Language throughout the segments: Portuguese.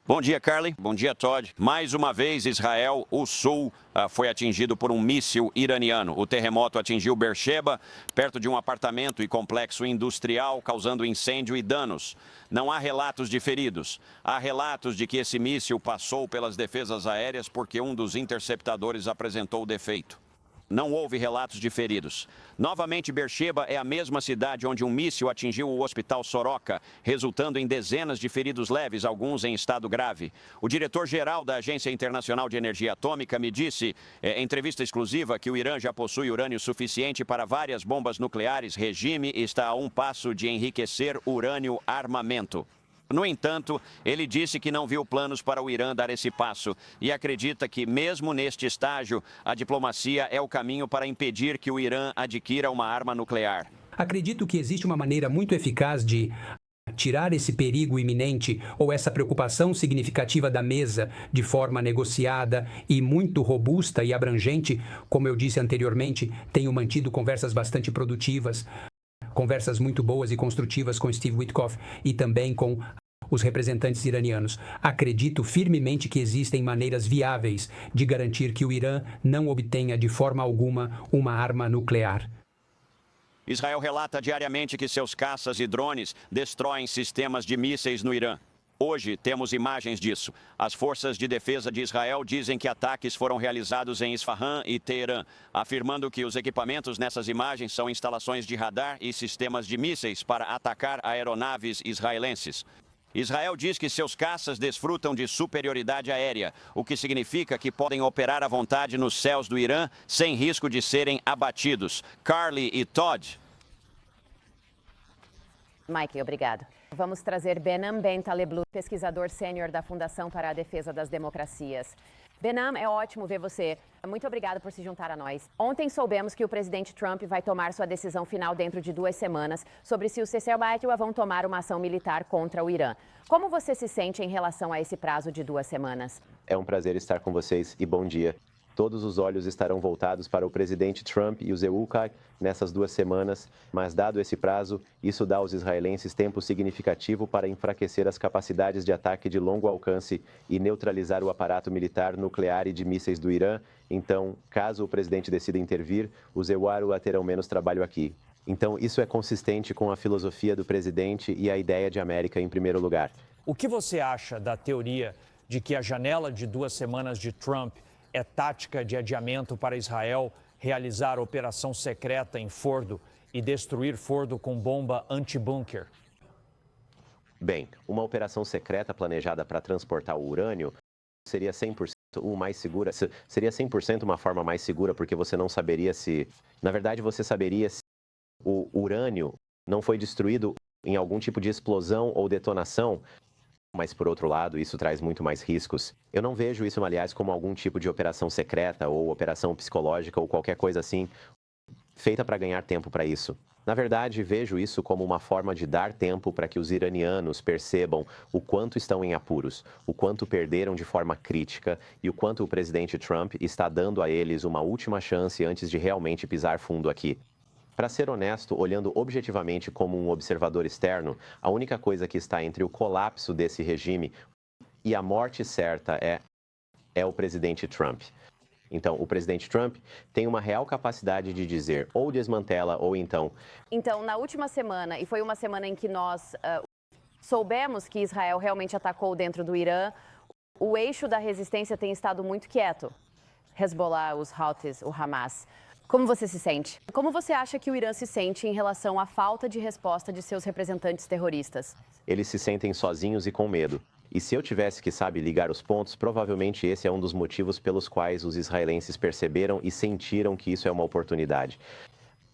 Bom dia, Carly. Bom dia, Todd. Mais uma vez, Israel, o sul, foi atingido por um míssil iraniano. O terremoto atingiu Beersheba, perto de um apartamento e complexo industrial, causando incêndio e danos. Não há relatos de feridos. Há relatos de que esse míssil passou pelas defesas aéreas porque um dos interceptadores apresentou defeito. Não houve relatos de feridos. Novamente, Beersheba é a mesma cidade onde um míssil atingiu o hospital Soroka, resultando em dezenas de feridos leves, alguns em estado grave. O diretor-geral da Agência Internacional de Energia Atômica me disse, em entrevista exclusiva, que o Irã já possui urânio suficiente para várias bombas nucleares. Regime está a um passo de enriquecer urânio armamento. No entanto, ele disse que não viu planos para o Irã dar esse passo e acredita que, mesmo neste estágio, a diplomacia é o caminho para impedir que o Irã adquira uma arma nuclear. Acredito que existe uma maneira muito eficaz de tirar esse perigo iminente ou essa preocupação significativa da mesa de forma negociada e muito robusta e abrangente. Como eu disse anteriormente, tenho mantido conversas bastante produtivas. Conversas muito boas e construtivas com Steve Witkoff e também com os representantes iranianos. Acredito firmemente que existem maneiras viáveis de garantir que o Irã não obtenha de forma alguma uma arma nuclear. Israel relata diariamente que seus caças e drones destroem sistemas de mísseis no Irã. Hoje temos imagens disso. As forças de defesa de Israel dizem que ataques foram realizados em Isfahan e Teherã, afirmando que os equipamentos nessas imagens são instalações de radar e sistemas de mísseis para atacar aeronaves israelenses. Israel diz que seus caças desfrutam de superioridade aérea, o que significa que podem operar à vontade nos céus do Irã sem risco de serem abatidos. Carly e Todd. Mike, obrigado. Vamos trazer Behnam Ben Taleblu, pesquisador sênior da Fundação para a Defesa das Democracias. Behnam, é ótimo ver você. Muito obrigado por se juntar a nós. Ontem soubemos que o presidente Trump vai tomar sua decisão final dentro de 2 semanas sobre se os CCL vão tomar uma ação militar contra o Irã. Como você se sente em relação a esse prazo de 2 semanas? É um prazer estar com vocês e bom dia. Todos os olhos estarão voltados para o presidente Trump e o ZEUCA nessas 2 semanas, mas dado esse prazo, isso dá aos israelenses tempo significativo para enfraquecer as capacidades de ataque de longo alcance e neutralizar o aparato militar, nuclear e de mísseis do Irã. Então, caso o presidente decida intervir, os EUARUA terão menos trabalho aqui. Então, isso é consistente com a filosofia do presidente e a ideia de América em primeiro lugar. O que você acha da teoria de que a janela de 2 semanas de Trump é tática de adiamento para Israel realizar operação secreta em Fordo e destruir Fordo com bomba anti-bunker? Bem, uma operação secreta planejada para transportar o urânio seria 100% mais segura. Seria 100% uma forma mais segura, porque você não saberia se... Na verdade, você saberia se o urânio não foi destruído em algum tipo de explosão ou detonação. Mas, por outro lado, isso traz muito mais riscos. Eu não vejo isso, aliás, como algum tipo de operação secreta ou operação psicológica ou qualquer coisa assim, feita para ganhar tempo para isso. Na verdade, vejo isso como uma forma de dar tempo para que os iranianos percebam o quanto estão em apuros, o quanto perderam de forma crítica e o quanto o presidente Trump está dando a eles uma última chance antes de realmente pisar fundo aqui. Para ser honesto, olhando objetivamente como um observador externo, a única coisa que está entre o colapso desse regime e a morte certa é o presidente Trump. Então, o presidente Trump tem uma real capacidade de dizer ou desmantela ou então... Então, na última semana, e foi uma semana em que nós soubemos que Israel realmente atacou dentro do Irã, o eixo da resistência tem estado muito quieto. Hezbollah, os Houthis, o Hamas. Como você se sente? Como você acha que o Irã se sente em relação à falta de resposta de seus representantes terroristas? Eles se sentem sozinhos e com medo. E se eu tivesse que, ligar os pontos, provavelmente esse é um dos motivos pelos quais os israelenses perceberam e sentiram que isso é uma oportunidade.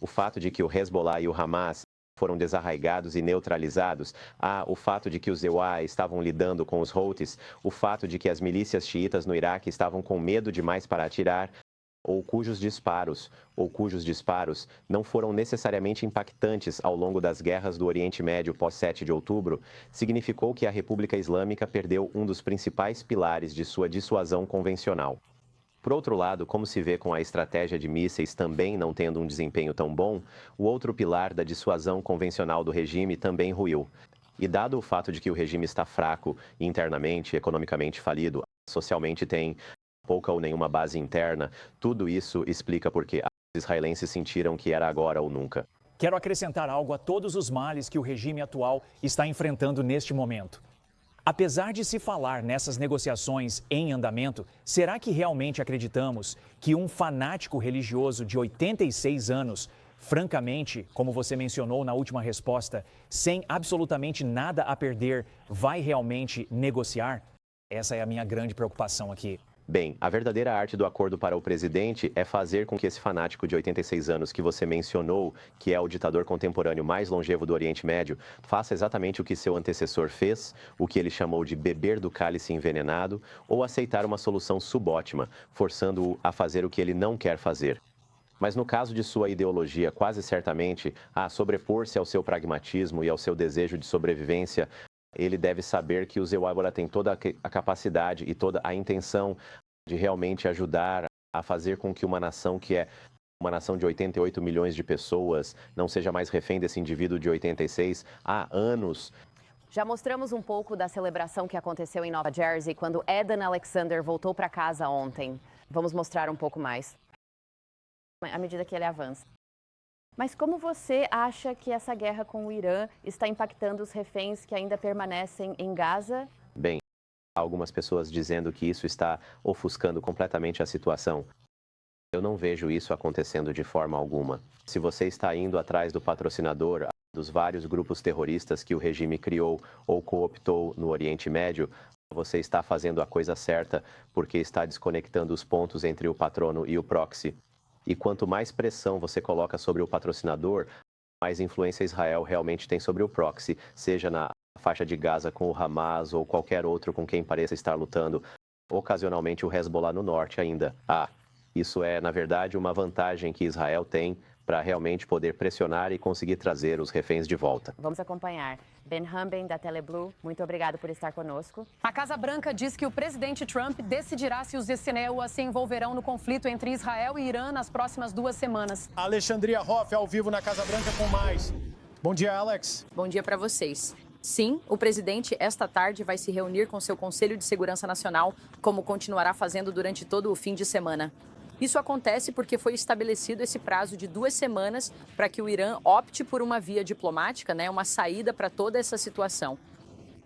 O fato de que o Hezbollah e o Hamas foram desarraigados e neutralizados, o fato de que os EUA estavam lidando com os Houthis, o fato de que as milícias xiitas no Iraque estavam com medo demais para atirar, ou cujos disparos não foram necessariamente impactantes ao longo das guerras do Oriente Médio pós 7 de outubro, significou que a República Islâmica perdeu um dos principais pilares de sua dissuasão convencional. Por outro lado, como se vê com a estratégia de mísseis também não tendo um desempenho tão bom, o outro pilar da dissuasão convencional do regime também ruiu. E dado o fato de que o regime está fraco internamente, economicamente falido, socialmente tem pouca ou nenhuma base interna, tudo isso explica por que os israelenses sentiram que era agora ou nunca. Quero acrescentar algo a todos os males que o regime atual está enfrentando neste momento. Apesar de se falar nessas negociações em andamento, será que realmente acreditamos que um fanático religioso de 86 anos, francamente, como você mencionou na última resposta, sem absolutamente nada a perder, vai realmente negociar? Essa é a minha grande preocupação aqui. Bem, a verdadeira arte do acordo para o presidente é fazer com que esse fanático de 86 anos que você mencionou, que é o ditador contemporâneo mais longevo do Oriente Médio, faça exatamente o que seu antecessor fez, o que ele chamou de beber do cálice envenenado, ou aceitar uma solução subótima, forçando-o a fazer o que ele não quer fazer. Mas no caso de sua ideologia, quase certamente, a sobrepor-se ao seu pragmatismo e ao seu desejo de sobrevivência, ele deve saber que o Zé Waibola tem toda a capacidade e toda a intenção de realmente ajudar a fazer com que uma nação que é uma nação de 88 milhões de pessoas não seja mais refém desse indivíduo de 86 há anos. Já mostramos um pouco da celebração que aconteceu em Nova Jersey quando Eden Alexander voltou para casa ontem. Vamos mostrar um pouco mais à medida que ele avança. Mas como você acha que essa guerra com o Irã está impactando os reféns que ainda permanecem em Gaza? Bem, há algumas pessoas dizendo que isso está ofuscando completamente a situação. Eu não vejo isso acontecendo de forma alguma. Se você está indo atrás do patrocinador dos vários grupos terroristas que o regime criou ou cooptou no Oriente Médio, você está fazendo a coisa certa porque está desconectando os pontos entre o patrono e o proxy. E quanto mais pressão você coloca sobre o patrocinador, mais influência Israel realmente tem sobre o proxy, seja na faixa de Gaza com o Hamas ou qualquer outro com quem pareça estar lutando, ocasionalmente o Hezbollah no norte ainda. Isso é, na verdade, uma vantagem que Israel tem para realmente poder pressionar e conseguir trazer os reféns de volta. Vamos acompanhar. Ben Hamben, da Teleblue, muito obrigado por estar conosco. A Casa Branca diz que o presidente Trump decidirá se os Netanyahu se envolverão no conflito entre Israel e Irã nas próximas 2 semanas. Alexandria Hoff, ao vivo na Casa Branca com mais. Bom dia, Alex. Bom dia para vocês. Sim, o presidente esta tarde vai se reunir com seu Conselho de Segurança Nacional, como continuará fazendo durante todo o fim de semana. Isso acontece porque foi estabelecido esse prazo de 2 semanas para que o Irã opte por uma via diplomática, uma saída para toda essa situação.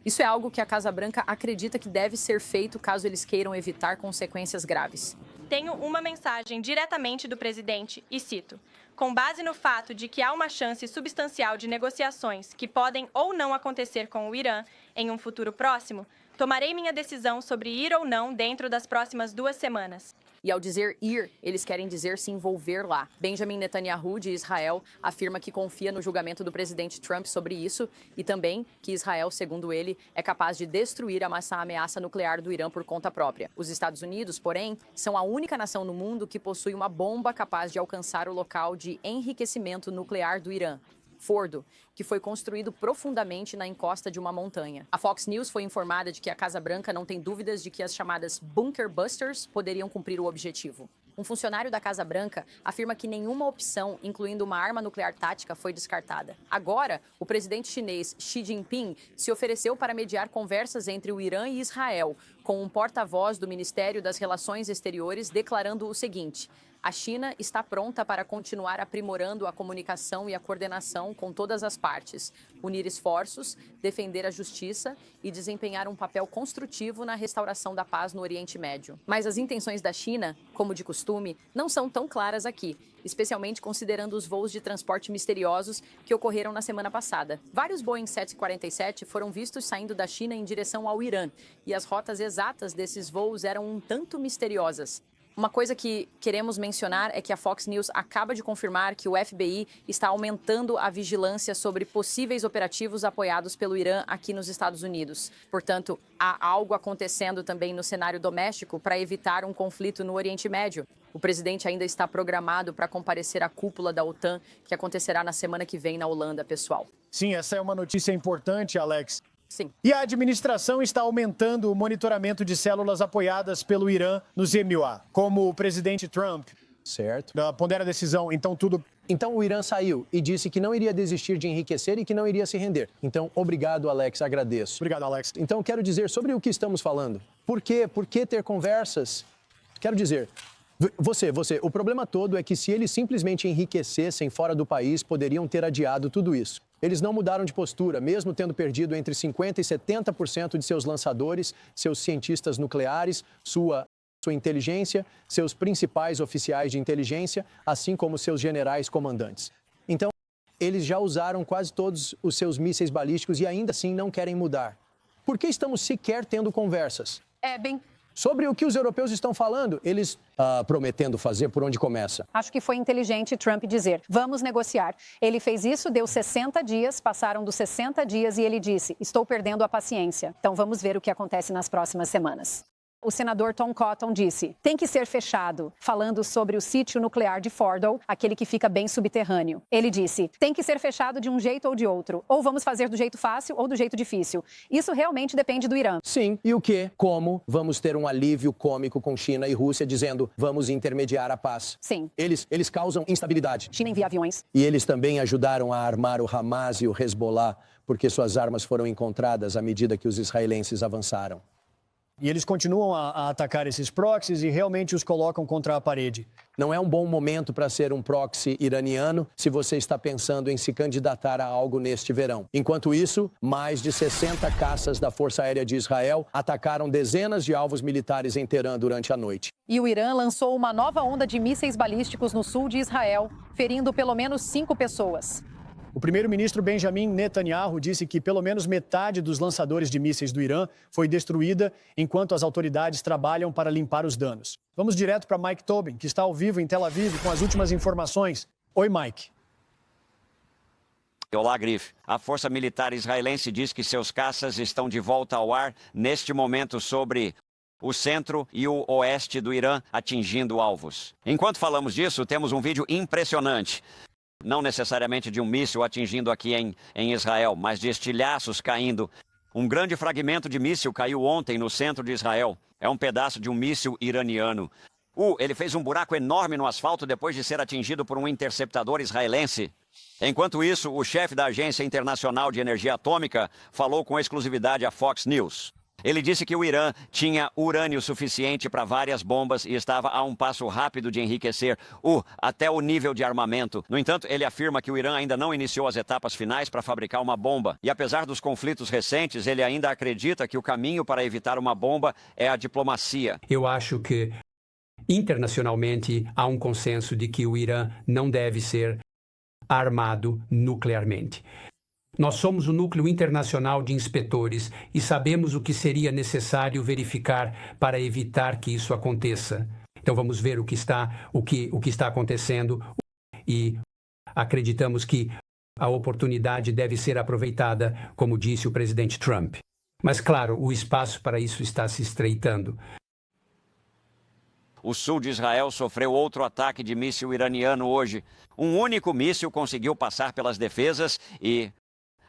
Isso é algo que a Casa Branca acredita que deve ser feito caso eles queiram evitar consequências graves. Tenho uma mensagem diretamente do presidente e cito: com base no fato de que há uma chance substancial de negociações que podem ou não acontecer com o Irã em um futuro próximo, tomarei minha decisão sobre ir ou não dentro das próximas 2 semanas. E ao dizer ir, eles querem dizer se envolver lá. Benjamin Netanyahu, de Israel, afirma que confia no julgamento do presidente Trump sobre isso e também que Israel, segundo ele, é capaz de destruir a ameaça nuclear do Irã por conta própria. Os Estados Unidos, porém, são a única nação no mundo que possui uma bomba capaz de alcançar o local de enriquecimento nuclear do Irã, Fordo, que foi construído profundamente na encosta de uma montanha. A Fox News foi informada de que a Casa Branca não tem dúvidas de que as chamadas Bunker Busters poderiam cumprir o objetivo. Um funcionário da Casa Branca afirma que nenhuma opção, incluindo uma arma nuclear tática, foi descartada. Agora, o presidente chinês Xi Jinping se ofereceu para mediar conversas entre o Irã e Israel, com um porta-voz do Ministério das Relações Exteriores declarando o seguinte: a China está pronta para continuar aprimorando a comunicação e a coordenação com todas as partes, unir esforços, defender a justiça e desempenhar um papel construtivo na restauração da paz no Oriente Médio. Mas as intenções da China, como de costume, não são tão claras aqui, especialmente considerando os voos de transporte misteriosos que ocorreram na semana passada. Vários Boeing 747 foram vistos saindo da China em direção ao Irã, e as rotas exatas desses voos eram um tanto misteriosas. Uma coisa que queremos mencionar é que a Fox News acaba de confirmar que o FBI está aumentando a vigilância sobre possíveis operativos apoiados pelo Irã aqui nos Estados Unidos. Portanto, há algo acontecendo também no cenário doméstico para evitar um conflito no Oriente Médio. O presidente ainda está programado para comparecer à cúpula da OTAN, que acontecerá na semana que vem na Holanda, pessoal. Sim, essa é uma notícia importante, Alex. Sim. E a administração está aumentando o monitoramento de células apoiadas pelo Irã nos MUA. Como o presidente Trump Certo. Pondera a decisão, então tudo... Então o Irã saiu e disse que não iria desistir de enriquecer e que não iria se render. Então, obrigado, Alex, agradeço. Obrigado, Alex. Então, quero dizer sobre o que estamos falando. Por quê? Por que ter conversas? Quero dizer, você, o problema todo é que se eles simplesmente enriquecessem fora do país, poderiam ter adiado tudo isso. Eles não mudaram de postura, mesmo tendo perdido entre 50% e 70% de seus lançadores, seus cientistas nucleares, sua inteligência, seus principais oficiais de inteligência, assim como seus generais comandantes. Então, eles já usaram quase todos os seus mísseis balísticos e ainda assim não querem mudar. Por que estamos sequer tendo conversas? Sobre o que os europeus estão falando, eles prometendo fazer por onde começa. Acho que foi inteligente Trump dizer, vamos negociar. Ele fez isso, deu 60 dias, passaram dos 60 dias e ele disse, estou perdendo a paciência. Então vamos ver o que acontece nas próximas semanas. O senador Tom Cotton disse, tem que ser fechado, falando sobre o sítio nuclear de Fordow, aquele que fica bem subterrâneo. Ele disse, tem que ser fechado de um jeito ou de outro, ou vamos fazer do jeito fácil ou do jeito difícil. Isso realmente depende do Irã. Sim, e o quê? Como vamos ter um alívio cômico com China e Rússia dizendo, vamos intermediar a paz? Sim. Eles causam instabilidade. China envia aviões. E eles também ajudaram a armar o Hamas e o Hezbollah, porque suas armas foram encontradas à medida que os israelenses avançaram. E eles continuam a atacar esses proxies e realmente os colocam contra a parede. Não é um bom momento para ser um proxy iraniano se você está pensando em se candidatar a algo neste verão. Enquanto isso, mais de 60 caças da Força Aérea de Israel atacaram dezenas de alvos militares em Teherã durante a noite. E o Irã lançou uma nova onda de mísseis balísticos no sul de Israel, ferindo pelo menos 5 pessoas. O primeiro-ministro Benjamin Netanyahu disse que pelo menos metade dos lançadores de mísseis do Irã foi destruída, enquanto as autoridades trabalham para limpar os danos. Vamos direto para Mike Tobin, que está ao vivo em Tel Aviv com as últimas informações. Oi, Mike. Olá, Griff. A Força Militar Israelense diz que seus caças estão de volta ao ar neste momento sobre o centro e o oeste do Irã, atingindo alvos. Enquanto falamos disso, temos um vídeo impressionante. Não necessariamente de um míssil atingindo aqui em Israel, mas de estilhaços caindo. Um grande fragmento de míssil caiu ontem no centro de Israel. É um pedaço de um míssil iraniano. Ele fez um buraco enorme no asfalto depois de ser atingido por um interceptador israelense. Enquanto isso, o chefe da Agência Internacional de Energia Atômica falou com exclusividade à Fox News. Ele disse que o Irã tinha urânio suficiente para várias bombas e estava a um passo rápido de enriquecer até o nível de armamento. No entanto, ele afirma que o Irã ainda não iniciou as etapas finais para fabricar uma bomba. E apesar dos conflitos recentes, ele ainda acredita que o caminho para evitar uma bomba é a diplomacia. Eu acho que internacionalmente há um consenso de que o Irã não deve ser armado nuclearmente. Nós somos o núcleo internacional de inspetores e sabemos o que seria necessário verificar para evitar que isso aconteça. Então vamos ver o que está acontecendo e acreditamos que a oportunidade deve ser aproveitada, como disse o presidente Trump. Mas claro, o espaço para isso está se estreitando. O sul de Israel sofreu outro ataque de míssil iraniano hoje. Um único míssil conseguiu passar pelas defesas e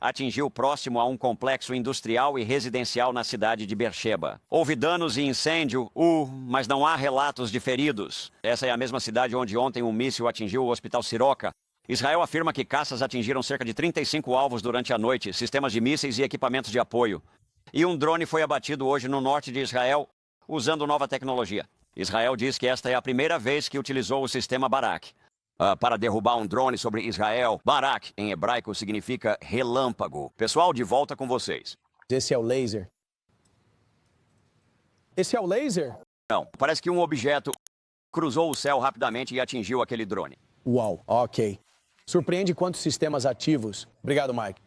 atingiu próximo a um complexo industrial e residencial na cidade de Beersheba. Houve danos e incêndio, mas não há relatos de feridos. Essa é a mesma cidade onde ontem um míssil atingiu o Hospital Siroca. Israel afirma que caças atingiram cerca de 35 alvos durante a noite, sistemas de mísseis e equipamentos de apoio. E um drone foi abatido hoje no norte de Israel, usando nova tecnologia. Israel diz que esta é a primeira vez que utilizou o sistema Barak para derrubar um drone sobre Israel. Barak, em hebraico, significa relâmpago. Pessoal, de volta com vocês. Esse é o laser. Esse é o laser? Não, parece que um objeto cruzou o céu rapidamente e atingiu aquele drone. Uau, ok. Surpreende quantos sistemas ativos. Obrigado, Mike.